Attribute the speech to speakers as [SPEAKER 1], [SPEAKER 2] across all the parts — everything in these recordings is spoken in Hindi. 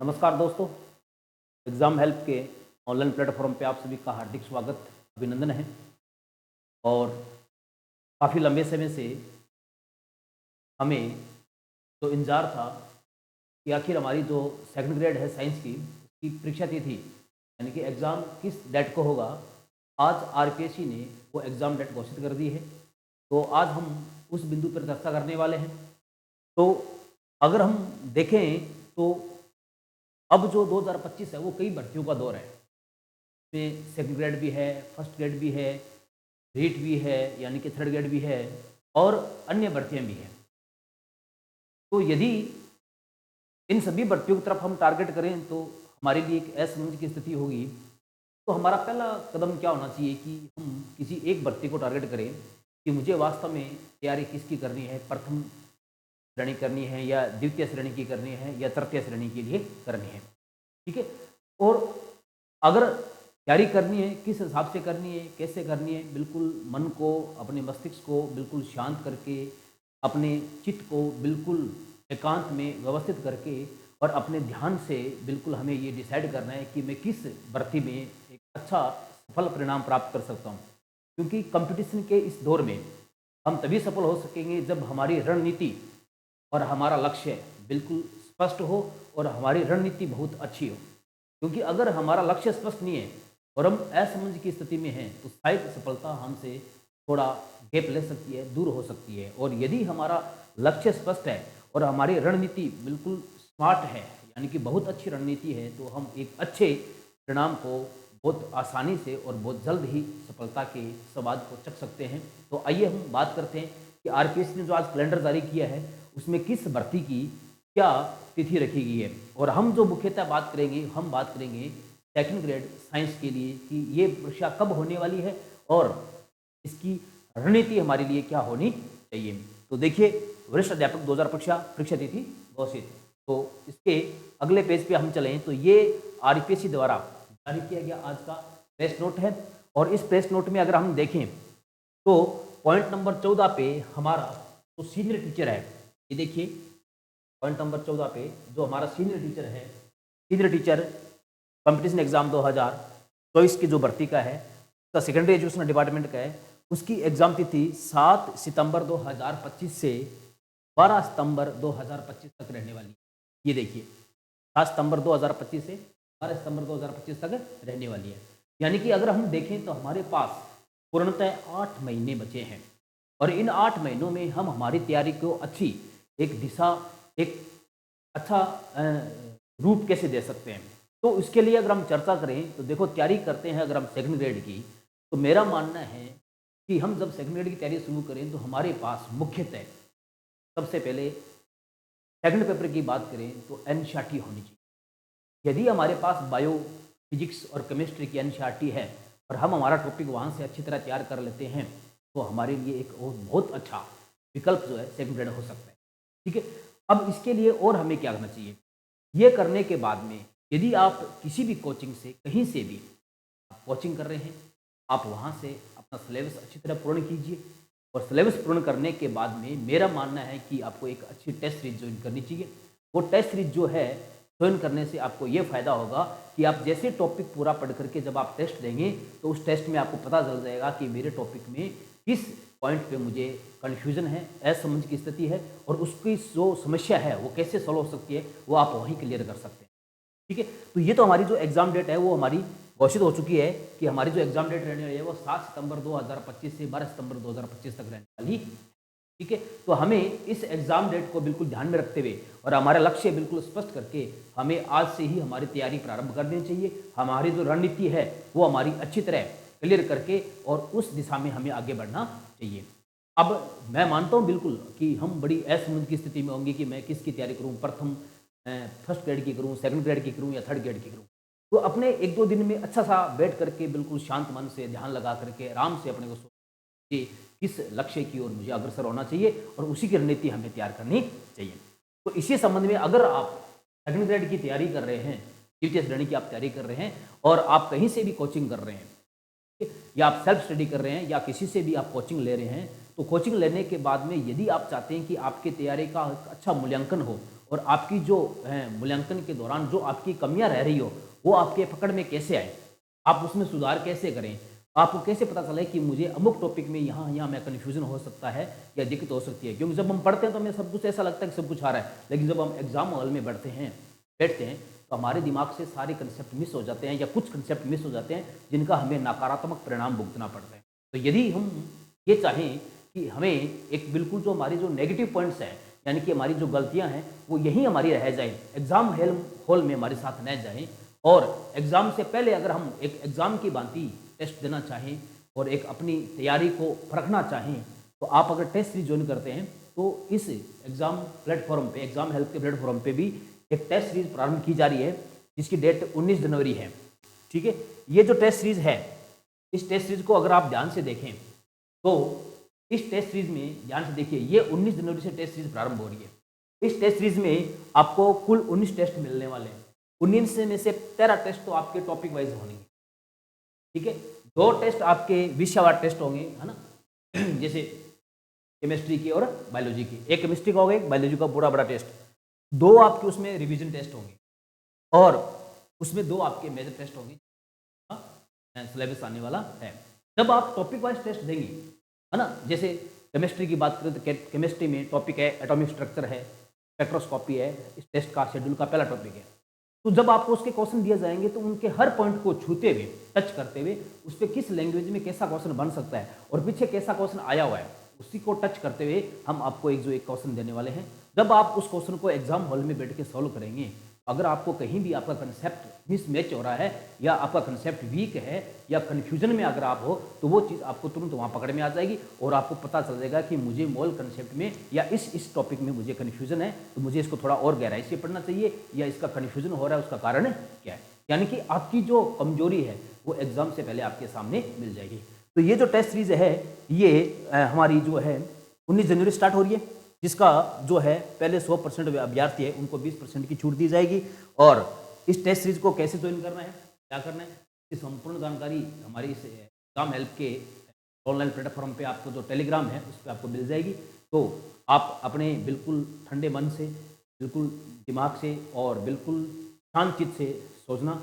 [SPEAKER 1] नमस्कार दोस्तों। एग्ज़ाम हेल्प के ऑनलाइन प्लेटफॉर्म पे आप सभी का हार्दिक स्वागत अभिनंदन है। और काफ़ी लंबे समय से हमें जो इंतज़ार था कि आखिर हमारी जो सेकंड ग्रेड है साइंस की, उसकी परीक्षा तिथि यानी कि एग्ज़ाम किस डेट को होगा। आज आरपीएससी ने वो एग्ज़ाम डेट घोषित कर दी है। तो आज हम उस बिंदु पर चर्चा करने वाले हैं। तो अगर हम देखें तो अब जो 2025 है वो कई भर्तियों का दौर है। इसमें सेकंड ग्रेड भी है, फर्स्ट ग्रेड भी है, रीट भी है यानी कि थर्ड ग्रेड भी है और अन्य भर्तियां भी हैं। तो यदि इन सभी भर्तियों की तरफ हम टारगेट करें तो हमारे लिए एक असमंजस की स्थिति होगी। तो हमारा पहला कदम क्या होना चाहिए कि हम किसी एक भर्ती को टारगेट करें कि मुझे वास्तव में तैयारी किसकी करनी है, प्रथम श्रेणी करनी है या द्वितीय श्रेणी की करनी है या तृतीय श्रेणी के लिए करनी है। ठीक है। और अगर तैयारी करनी है, किस हिसाब से करनी है, कैसे करनी है, बिल्कुल मन को, अपने मस्तिष्क को बिल्कुल शांत करके, अपने चित्त को बिल्कुल एकांत में व्यवस्थित करके और अपने ध्यान से बिल्कुल हमें ये डिसाइड करना है कि मैं किस भर्ती में एक अच्छा सफल परिणाम प्राप्त कर सकता हूँ। क्योंकि कंपटीशन के इस दौर में हम तभी सफल हो सकेंगे जब हमारी रणनीति और हमारा लक्ष्य बिल्कुल स्पष्ट हो और हमारी रणनीति बहुत अच्छी हो। क्योंकि अगर हमारा लक्ष्य स्पष्ट नहीं है और हम असमंजस की स्थिति में हैं तो शायद सफलता हमसे थोड़ा गैप ले सकती है, दूर हो सकती है। और यदि हमारा लक्ष्य स्पष्ट है और हमारी रणनीति बिल्कुल स्मार्ट है यानी कि बहुत अच्छी रणनीति है तो हम एक अच्छे परिणाम को बहुत आसानी से और बहुत जल्द ही सफलता के स्वाद को चख सकते हैं। तो आइए हम बात करते हैं कि आरपीएससी ने जो आज कैलेंडर जारी किया है उसमें किस भर्ती की क्या तिथि रखी गई है। और हम जो मुख्यतः बात करेंगे, हम बात करेंगे सेकंड ग्रेड साइंस के लिए कि ये परीक्षा कब होने वाली है और इसकी रणनीति हमारे लिए क्या होनी चाहिए। तो देखिए, वरिष्ठ अध्यापक 2000 परीक्षा तिथि घोषित। तो इसके अगले पेज पे हम चलें तो ये आरपीएससी द्वारा जारी किया गया आज का प्रेस नोट है। और इस प्रेस नोट में अगर हम देखें तो पॉइंट नंबर 14 पे हमारा जो सीनियर टीचर है, ये देखिए पॉइंट नंबर 14 पे जो हमारा सीनियर टीचर है, सीनियर टीचर कंपटीशन एग्जाम 2024 की जो भर्ती का है, उसका सेकेंडरी एजुकेशन डिपार्टमेंट का है, उसकी एग्जाम तिथि 7 सितंबर 2025 से 12 सितंबर 2025 तक रहने वाली है। ये देखिए 7 सितंबर 2025 से 12 सितंबर 2025 तक रहने वाली है। यानी कि अगर हम देखें तो हमारे पास पूर्णतः 8 महीने बचे हैं और इन 8 महीनों में हम हमारी तैयारी को अच्छी एक दिशा, एक अच्छा रूप कैसे दे सकते हैं। तो इसके लिए अगर हम चर्चा करें तो देखो, तैयारी करते हैं अगर हम सेकंड ग्रेड की, तो मेरा मानना है कि हम जब सेकंड ग्रेड की तैयारी शुरू करें तो हमारे पास मुख्यतः सबसे पहले सेकंड पेपर की बात करें तो एनसीईआरटी होनी चाहिए। यदि हमारे पास बायो, फिजिक्स और केमिस्ट्री की एनसीईआरटी है और हम हमारा टॉपिक वहाँ से अच्छी तरह तैयार कर लेते हैं तो हमारे लिए एक बहुत अच्छा विकल्प जो है सेकंड ग्रेड हो सकता है। ठीक है। अब इसके लिए और हमें क्या करना चाहिए, ये करने के बाद में यदि आप किसी भी कोचिंग से, कहीं से भी आप कोचिंग कर रहे हैं, आप वहाँ से अपना सिलेबस अच्छी तरह पूर्ण कीजिए। और सिलेबस पूर्ण करने के बाद में मेरा मानना है कि आपको एक अच्छी टेस्ट सीरीज ज्वाइन करनी चाहिए। वो टेस्ट सीरीज जो है ज्वाइन करने से आपको ये फ़ायदा होगा कि आप जैसे टॉपिक पूरा पढ़ करके जब आप टेस्ट देंगे तो उस टेस्ट में आपको पता चल जाएगा कि मेरे टॉपिक में किस पॉइंट पे मुझे कन्फ्यूज़न है, असमंजस की स्थिति है और उसकी जो समस्या है वो कैसे सॉल्व हो सकती है, वो आप वहीं क्लियर कर सकते हैं। ठीक है। तो ये तो हमारी जो एग्ज़ाम डेट है वो हमारी घोषित हो चुकी है कि हमारी जो एग्ज़ाम डेट रहने वाली है वो 7 सितंबर 2025 से 12 सितंबर 2025 तक रहने वाली है। ठीक है। तो हमें इस एग्ज़ाम डेट को बिल्कुल ध्यान में रखते हुए और हमारा लक्ष्य बिल्कुल स्पष्ट करके हमें आज से ही हमारी तैयारी प्रारंभ कर देनी चाहिए। हमारी जो रणनीति है वो हमारी अच्छी तरह क्लियर करके और उस दिशा में हमें आगे बढ़ना चाहिए। अब मैं मानता हूँ बिल्कुल कि हम बड़ी असमंजस की स्थिति में होंगे कि मैं किसकी तैयारी करूँ, प्रथम फर्स्ट ग्रेड की करूँ, सेकंड ग्रेड की करूँ या थर्ड ग्रेड की करूँ। तो अपने 1-2 दिन में अच्छा सा बैठ करके बिल्कुल शांत मन से ध्यान लगा करके आराम से अपने को कि किस लक्ष्य की ओर मुझे अग्रसर होना चाहिए और उसी की रणनीति हमें तैयार करनी चाहिए। तो इसी संबंध में अगर आप सेकंड ग्रेड की तैयारी कर रहे हैं, द्वितीय श्रेणी की आप तैयारी कर रहे हैं और आप कहीं से भी कोचिंग कर रहे हैं या आप सेल्फ स्टडी कर रहे हैं या किसी से भी आप कोचिंग ले रहे हैं, तो कोचिंग लेने के बाद में यदि आप चाहते हैं कि आपके तैयारी का अच्छा मूल्यांकन हो और आपकी जो मूल्यांकन के दौरान जो आपकी कमियां रह रही हो वो आपके पकड़ में कैसे आए, आप उसमें सुधार कैसे करें, आपको कैसे पता चले कि मुझे अमुक टॉपिक में यहाँ यहाँ मैं कन्फ्यूजन हो सकता है या दिक्कत हो सकती है। क्योंकि जब हम पढ़ते हैं तो हमें सब कुछ ऐसा लगता है कि सब कुछ आ रहा है, लेकिन जब हम एग्जाम हॉल में बैठते हैं तो हमारे दिमाग से सारे कंसेप्ट मिस हो जाते हैं या कुछ कंसेप्ट मिस हो जाते हैं जिनका हमें नकारात्मक परिणाम भुगतना पड़ता है। तो यदि हम ये चाहें कि हमें एक बिल्कुल जो हमारी जो नेगेटिव पॉइंट्स हैं, यानी कि हमारी जो गलतियां हैं वो यहीं हमारी रह जाए, एग्जाम हॉल में हमारे साथ न जाएं, और एग्जाम से पहले अगर हम एक एग्जाम की भांति टेस्ट देना चाहें और एक अपनी तैयारी को परखना चाहें, तो आप अगर टेस्ट सीरीज ज्वाइन करते हैं तो इस एग्जाम प्लेटफॉर्म पे, एग्जाम हेल्प के प्लेटफॉर्म पे भी एक टेस्ट सीरीज प्रारंभ की जा रही है जिसकी डेट 19 जनवरी है। ठीक है, ये जो टेस्ट सीरीज है, इस टेस्ट सीरीज को अगर आप ध्यान से देखें तो इस टेस्ट सीरीज में ध्यान से देखिए, ये 19 जनवरी से टेस्ट सीरीज प्रारंभ हो रही है। इस टेस्ट सीरीज में आपको कुल 19 टेस्ट मिलने वाले हैं। 19 में से 13 टेस्ट तो आपके टॉपिक वाइज होंगे। ठीक है, 2 टेस्ट आपके विषयवार टेस्ट होंगे, है ना, जैसे केमिस्ट्री की और बायोलॉजी की। एक केमिस्ट्री का होगा, एक बायोलॉजी का पूरा बड़ा टेस्ट। 2 आपके उसमें रिवीजन टेस्ट होंगे और उसमें 2 आपके मेजर टेस्ट होंगे, सिलेबस आने वाला है। जब आप टॉपिक वाइज टेस्ट देंगे, है ना, जैसे केमिस्ट्री की बात करें तो केमिस्ट्री में टॉपिक है एटॉमिक स्ट्रक्चर है, स्पेक्ट्रोस्कोपी है, इस टेस्ट का शेड्यूल का पहला टॉपिक है। तो जब आपको उसके क्वेश्चन दिए जाएंगे तो उनके हर पॉइंट को छूते हुए, टच करते हुए, उस पर किस लैंग्वेज में कैसा क्वेश्चन बन सकता है और पीछे कैसा क्वेश्चन आया हुआ है, उसी को टच करते हुए हम आपको एक क्वेश्चन देने वाले हैं। जब आप उस क्वेश्चन को एग्जाम हॉल में बैठ के सॉल्व करेंगे, अगर आपको कहीं भी आपका कंसेप्ट मिसमैच हो रहा है या आपका कंसेप्ट वीक है या कन्फ्यूजन में अगर आप हो, तो वो चीज़ आपको तुरंत वहाँ पकड़ में आ जाएगी और आपको पता चल जाएगा कि मुझे मॉल कंसेप्ट में या इस टॉपिक में मुझे कन्फ्यूजन है, तो मुझे इसको थोड़ा और गहराई से पढ़ना चाहिए, या इसका कन्फ्यूजन हो रहा है उसका कारण क्या है। यानी कि आपकी जो कमजोरी है वो एग्जाम से पहले आपके सामने मिल जाएगी। तो ये जो टेस्ट सीरीज है ये हमारी जो है 19 जनवरी स्टार्ट हो रही है, जिसका जो है पहले 100% अभ्यर्थी है उनको 20% की छूट दी जाएगी। और इस टेस्ट सीरीज को कैसे ज्वाइन करना है, क्या करना है, इसकी संपूर्ण जानकारी हमारी इस एग्जाम हेल्प के ऑनलाइन प्लेटफॉर्म पे आपको जो टेलीग्राम है उस पर आपको मिल जाएगी। तो आप अपने बिल्कुल ठंडे मन से, बिल्कुल दिमाग से और बिल्कुल शांत चित्त से सोचना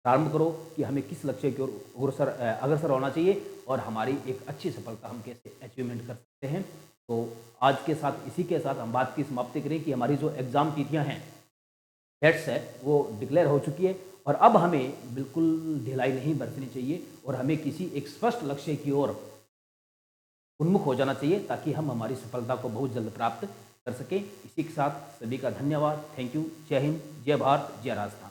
[SPEAKER 1] प्रारंभ करो कि हमें किस लक्ष्य की ओर अग्रसर होना चाहिए और हमारी एक अच्छी सफलता हम कैसे अचीवमेंट कर सकते हैं। तो आज के साथ, इसी के साथ हम बात की समाप्ति करें कि हमारी जो एग्ज़ाम तिथियां हैं, डेट्स है, वो डिक्लेयर हो चुकी है और अब हमें बिल्कुल ढिलाई नहीं बरतनी चाहिए और हमें किसी एक स्पष्ट लक्ष्य की ओर उन्मुख हो जाना चाहिए ताकि हम हमारी सफलता को बहुत जल्द प्राप्त कर सकें। इसी के साथ सभी का धन्यवाद, थैंक यू, जय हिंद, जय भारत, जय राजस्थान।